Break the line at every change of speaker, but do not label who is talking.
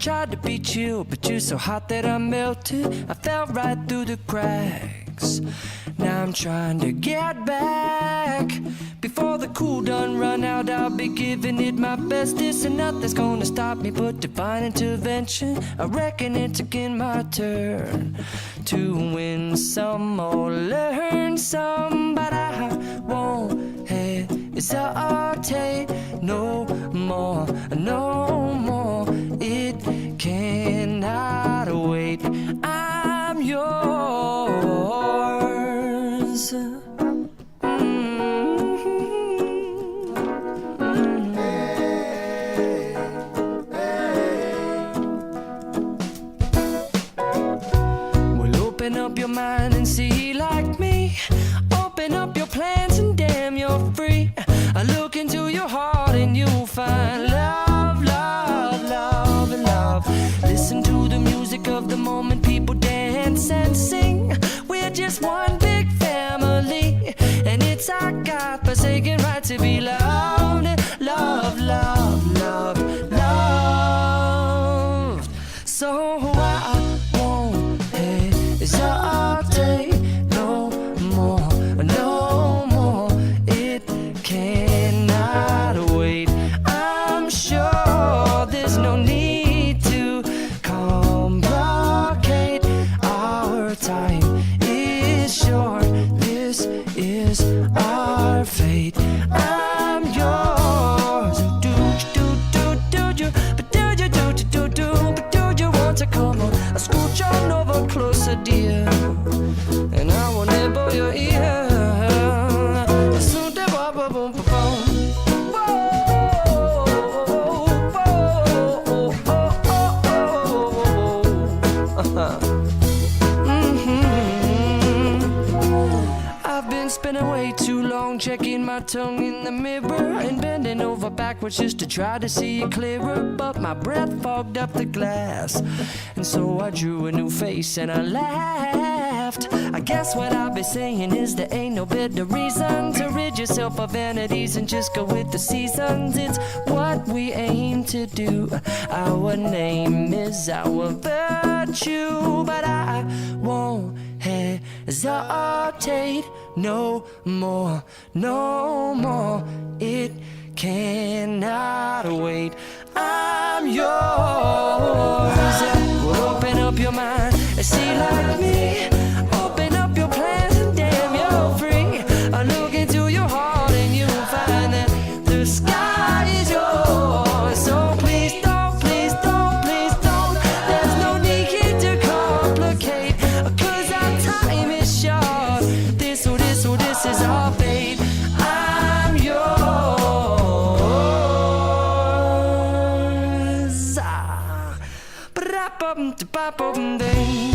tried to be chill, but you're so hot that I melted. I fell right through the cracks. Now I'm trying to get back. Before the cool done run out, I'll be giving it my best. This and nothing's gonna stop me but divine intervention. I reckon it's again my turn to win some or learn some, but I won't hesitate no more, no more. It cannot wait. I'm yours. Open up your mind and see like me. Open up your plans and damn, you're free. I look into your heart and you'll find love, love, love, and love. Listen to the music of the moment, people dance and sing. We're just one big family, and it's our God-forsaken right to be loved, love, love, love, loved. So I won't hesitate no more, no more. It cannot wait. I'm sure there's no need to complicate. Our time is short. This is our fate. I'm yours. Do do do do do, but do you do do do, but do you want to come on? Scooch on over closer, dear, and I will nibble your ear. Soon the boom boom boom boom. I've been spending way too long checking my tongue in the mirror and bending over backwards just to try to see it clearer, but my breath fogged up the glass, and so I drew a new face and I laughed. I guess what I'll be saying is there ain't no better reason to rid yourself of vanities and just go with the seasons. It's what we aim to do. Our name is our virtue, but I won't hesitate no more, no more. It cannot wait. I'm yours. Well, open up your mind and see like me. Open up your plans and damn, you're free. I look into your heart and you'll find that the sky is yours. So please don't, please don't, please don't. There's no need here to complicate, 'cause our time is short. This is our fate. I'm yours. Ba-da-bum-da-ba-bum-ding.